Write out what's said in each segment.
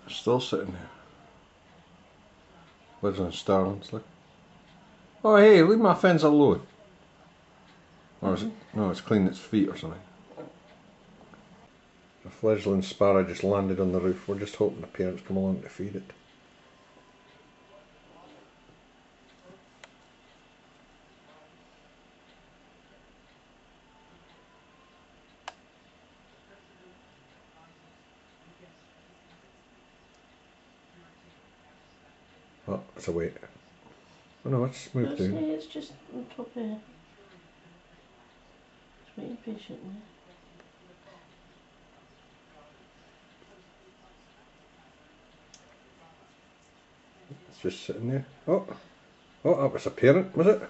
Still sitting there. Lives on Starlings, look. Oh hey, leave my fins alone. Or is it? No, it's cleaning its feet or something. A fledgling sparrow just landed on the roof. We're just hoping the parents come along to feed it. Oh, it's away. Oh no, it's moved down. It's just on top here. It's waiting patiently. It's just sitting there. Oh, oh, that was a parent, was it?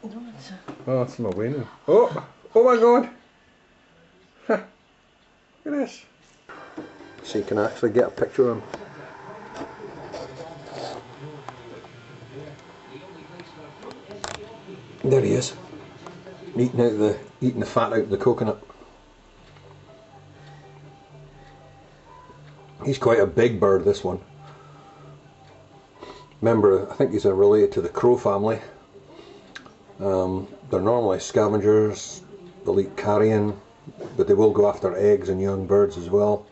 No, it's a... Oh, it's my way now. Oh, oh my god! Look at this. So you can actually get a picture of him. There he is, eating the fat out of the coconut. He's quite a big bird, this one. Remember, I think he's related to the crow family. They're normally scavengers. They'll eat carrion, but they will go after eggs and young birds as well.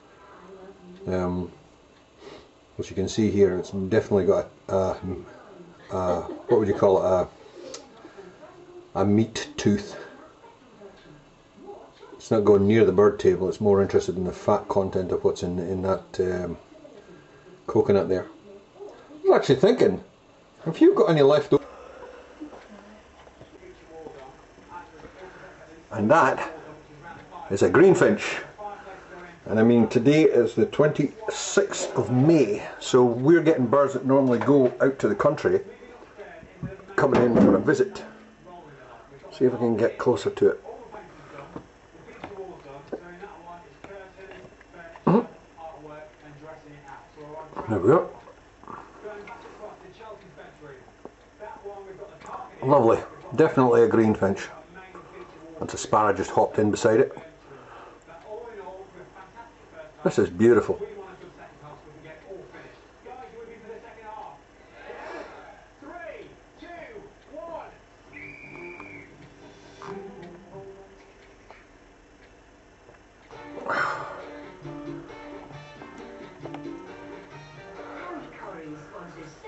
As you can see here, it's definitely got what would you call it? A meat tooth. It's not going near the bird table, it's more interested in the fat content of what's in that coconut there. I was actually thinking, have you got any left over? And that is a greenfinch. And I mean, today is the 26th of May, so we're getting birds that normally go out to the country coming in for a visit. See if I can get closer to it. There we go. Lovely. Definitely a greenfinch. That's a sparrow just hopped in beside it. This is beautiful.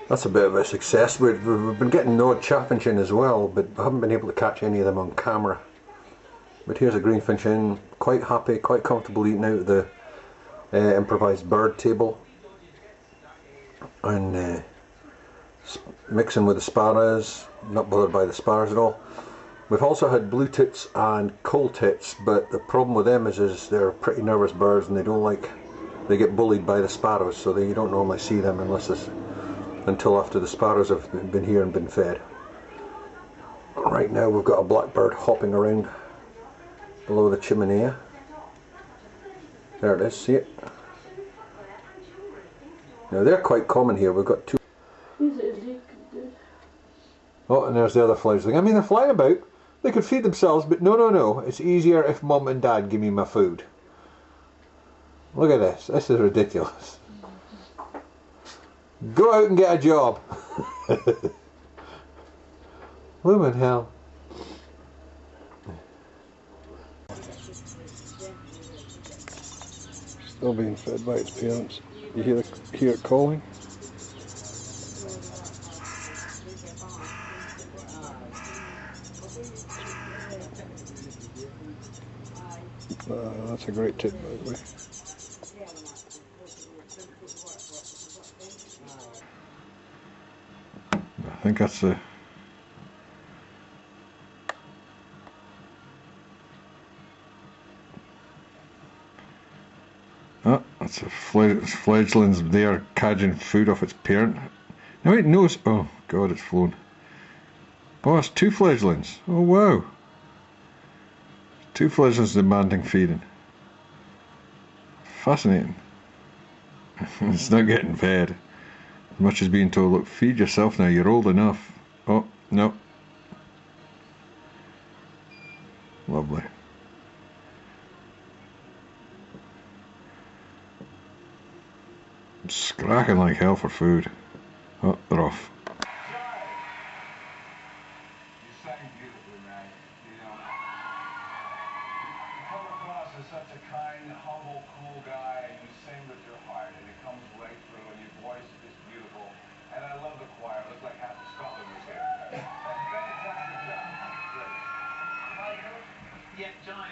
That's a bit of a success. We've been getting the odd chaffinch as well, but I haven't been able to catch any of them on camera. But here's a greenfinch in, quite happy, quite comfortable eating out of the improvised bird table, and mixing with the sparrows, not bothered by the sparrows at all. We've also had blue tits and coal tits, but the problem with them is they're pretty nervous birds and they get bullied by the sparrows, so you don't normally see them until after the sparrows have been here and been fed. Right now we've got a blackbird hopping around below the chimney. There it is, see it? Now they're quite common here. We've got two. Oh, and there's the other fledgling. I mean, they're flying about. They could feed themselves, but no. It's easier if mum and dad give me my food. Look at this. This is ridiculous. Go out and get a job. Bloomin' hell. Still being fed by its parents. You hear it calling? That's a great tit, by the way. I think that's the... Oh, that's a fledgling's there cadging food off its parent. Now it knows... Oh god, it's flown. Oh, it's two fledglings. Oh wow. Two fledglings demanding feeding. Fascinating. It's not getting fed. As much as being told, look, feed yourself now, you're old enough. Oh, no. Lovely. scracking like hell for food. Oh, they're off. You sang beautifully, man. You know, you come across as such a kind, humble, cool guy, and you sing with your heart.